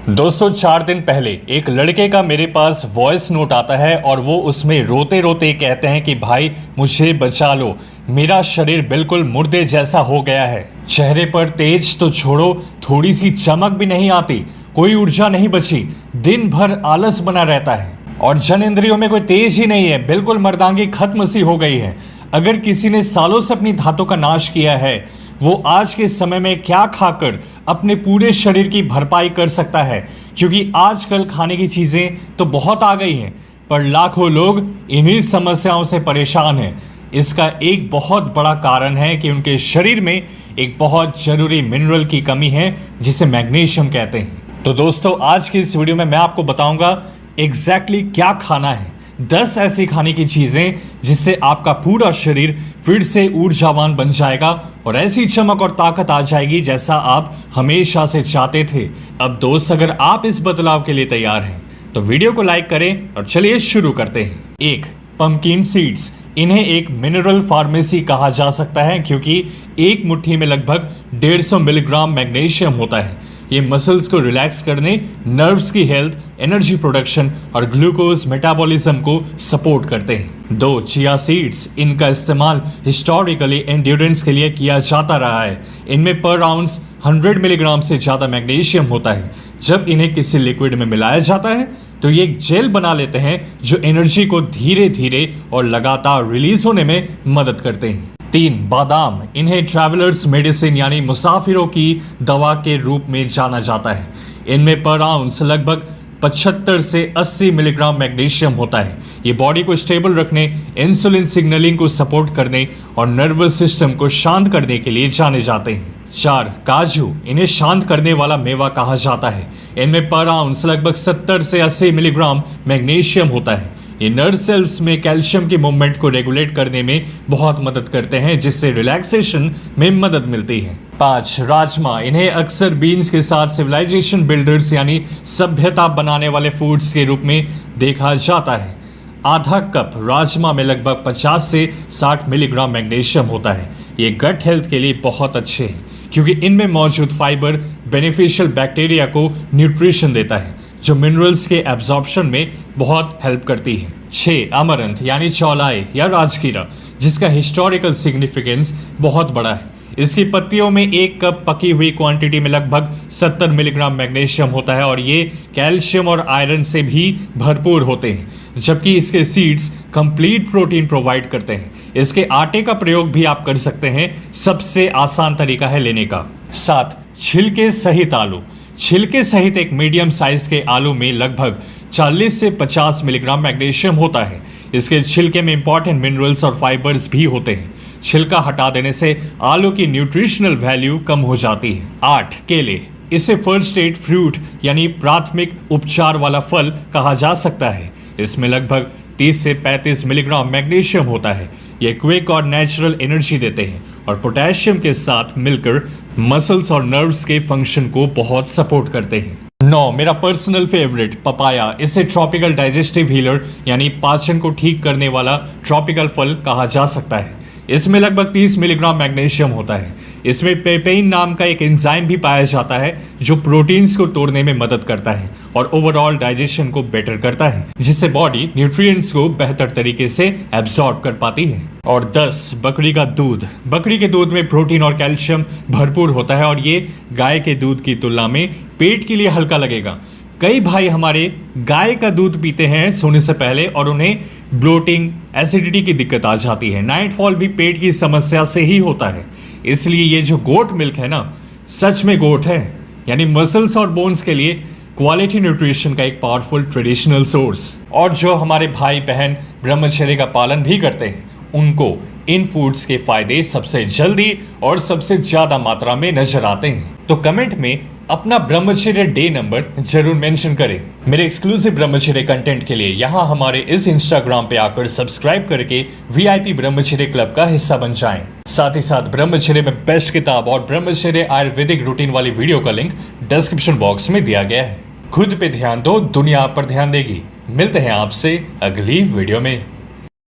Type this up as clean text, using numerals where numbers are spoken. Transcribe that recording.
दोस्तों 4 दिन पहले एक लड़के का मेरे पास वॉइस नोट आता है और वो उसमें रोते रोते कहते हैं कि भाई मुझे बचा लो, मेरा शरीर बिल्कुल मुर्दे जैसा हो गया है। चेहरे पर तेज तो छोड़ो, थोड़ी सी चमक भी नहीं आती, कोई ऊर्जा नहीं बची, दिन भर आलस बना रहता है और जनेंद्रियों में कोई तेज ही नहीं है, बिल्कुल मर्दांगी खत्म सी हो गई है। अगर किसी ने सालों से अपनी धातों का नाश किया है, वो आज के समय में क्या खाकर अपने पूरे शरीर की भरपाई कर सकता है? क्योंकि आजकल खाने की चीज़ें तो बहुत आ गई हैं, पर लाखों लोग इन्हीं समस्याओं से परेशान हैं। इसका एक बहुत बड़ा कारण है कि उनके शरीर में एक बहुत ज़रूरी मिनरल की कमी है, जिसे मैग्नीशियम कहते हैं। तो दोस्तों, आज की इस वीडियो में मैं आपको बताऊंगा एग्जैक्टली क्या खाना है। 10 ऐसी खाने की चीज़ें जिससे आपका पूरा शरीर फिर से ऊर्जावान बन जाएगा और ऐसी चमक और ताकत आ जाएगी जैसा आप हमेशा से चाहते थे। अब दोस्त, अगर आप इस बदलाव के लिए तैयार हैं तो वीडियो को लाइक करें और चलिए शुरू करते हैं। 1. Pumpkin seeds. इन्हें एक मिनरल फार्मेसी कहा जा सकता है क्योंकि एक मुट्ठी में लगभग 150 मिलीग्राम मैग्नीशियम होता है। ये मसल्स को रिलैक्स करने, नर्व्स की हेल्थ, एनर्जी प्रोडक्शन और ग्लूकोज मेटाबॉलिज्म को सपोर्ट करते हैं। 2. Chia seeds. इनका इस्तेमाल हिस्टोरिकली एंड्योरेंस के लिए किया जाता रहा है। इनमें पर आउंस 100 मिलीग्राम से ज़्यादा मैग्नीशियम होता है। जब इन्हें किसी लिक्विड में मिलाया जाता है तो ये एक जेल बना लेते हैं जो एनर्जी को धीरे धीरे और लगातार रिलीज होने में मदद करते हैं। 3. बादाम। इन्हें ट्रैवलर्स मेडिसिन यानी मुसाफिरों की दवा के रूप में जाना जाता है। इनमें पर आउंस लगभग 75 से 80 मिलीग्राम मैग्नीशियम होता है। ये बॉडी को स्टेबल रखने, इंसुलिन सिग्नलिंग को सपोर्ट करने और नर्वस सिस्टम को शांत करने के लिए जाने जाते हैं। 4. काजू। इन्हें शांत करने वाला मेवा कहा जाता है। इनमें पर आउंस लगभग 70 से 80 मिलीग्राम मैग्नीशियम होता है। ये नर्व सेल्स में कैल्शियम की मूवमेंट को रेगुलेट करने में बहुत मदद करते हैं, जिससे रिलैक्सेशन में मदद मिलती है। 5. राजमा। इन्हें अक्सर बीन्स के साथ सिविलाइजेशन बिल्डर्स यानी सभ्यता बनाने वाले फूड्स के रूप में देखा जाता है। आधा कप राजमा में लगभग 50 से 60 मिलीग्राम मैग्नीशियम होता है। ये गट हेल्थ के लिए बहुत अच्छे हैं क्योंकि इनमें मौजूद फाइबर बेनिफिशियल बैक्टीरिया को न्यूट्रिशन देता है, जो मिनरल्स के एब्जॉर्प्शन में बहुत हेल्प करती है। 6. अमरंथ यानी चौलाई या राजकीरा, जिसका हिस्टोरिकल सिग्निफिकेंस बहुत बड़ा है। इसकी पत्तियों में 1 कप पकी हुई क्वांटिटी में लगभग 70 मिलीग्राम मैग्नीशियम होता है और ये कैल्शियम और आयरन से भी भरपूर होते हैं, जबकि इसके सीड्स कंप्लीट प्रोटीन प्रोवाइड करते हैं। इसके आटे का प्रयोग भी आप कर सकते हैं, सबसे आसान तरीका है लेने का। 7. छिलके सहित आलू। छिलके सहित एक मीडियम साइज के आलू में लगभग 40 से 50 मिलीग्राम मैग्नीशियम होता है। इसके छिलके में इंपॉर्टेंट मिनरल्स और फाइबर्स भी होते हैं। छिलका हटा देने से आलू की न्यूट्रिशनल वैल्यू कम हो जाती है। 8. केले। इसे फर्स्ट एड फ्रूट यानी प्राथमिक उपचार वाला फल कहा जा सकता है। इसमें लगभग 30 से 35 मिलीग्राम मैग्नीशियम होता है। ये क्विक और नेचुरल एनर्जी देते हैं और पोटेशियम के साथ मिलकर मसल्स और नर्व्स के फंक्शन को बहुत सपोर्ट करते हैं। 9. मेरा पर्सनल फेवरेट पपाया। इसे ट्रॉपिकल डाइजेस्टिव हीलर यानी पाचन को ठीक करने वाला ट्रॉपिकल फल कहा जा सकता है। इसमें लगभग 30 मिलीग्राम मैग्नीशियम होता है। इसमें पेपेइन नाम का एक एंजाइम भी पाया जाता है जो प्रोटीन्स को तोड़ने में मदद करता है और ओवरऑल डाइजेशन को बेटर करता है, जिससे बॉडी न्यूट्रिएंट्स को बेहतर तरीके से एब्जॉर्ब कर पाती है। और 10. बकरी का दूध। बकरी के दूध में प्रोटीन और कैल्शियम भरपूर होता है और ये गाय के दूध की तुलना में पेट के लिए हल्का लगेगा। कई भाई हमारे गाय का दूध पीते हैं सोने से पहले और उन्हें ब्लोटिंग, एसिडिटी की दिक्कत आ जाती है। नाइटफॉल भी पेट की समस्या से ही होता है। इसलिए ये जो गोट मिल्क है ना, सच में गोट है, यानी मसल्स और बोन्स के लिए क्वालिटी न्यूट्रिशन का एक पावरफुल ट्रेडिशनल सोर्स। और जो हमारे भाई बहन ब्रह्मचर्य का पालन भी करते हैं, उनको इन फूड्स के फायदे सबसे जल्दी और सबसे ज्यादा मात्रा में नजर आते हैं। तो कमेंट में अपना ब्रह्मचर्य डे नंबर जरूर मेंशन करें। मेरे एक्सक्लूसिव ब्रह्मचर्य कंटेंट के लिए यहाँ हमारे इस इंस्टाग्राम पे आकर सब्सक्राइब करके VIP ब्रह्मचर्य क्लब का हिस्सा बन जाएं। साथ ही साथ ब्रह्मचर्य में बेस्ट किताब और ब्रह्मचर्य आयुर्वेदिक रूटीन वाली वीडियो का लिंक डिस्क्रिप्शन बॉक्स में दिया गया है। खुद पे ध्यान दो, दुनिया आप पर ध्यान देगी। मिलते हैं आपसे अगली वीडियो में।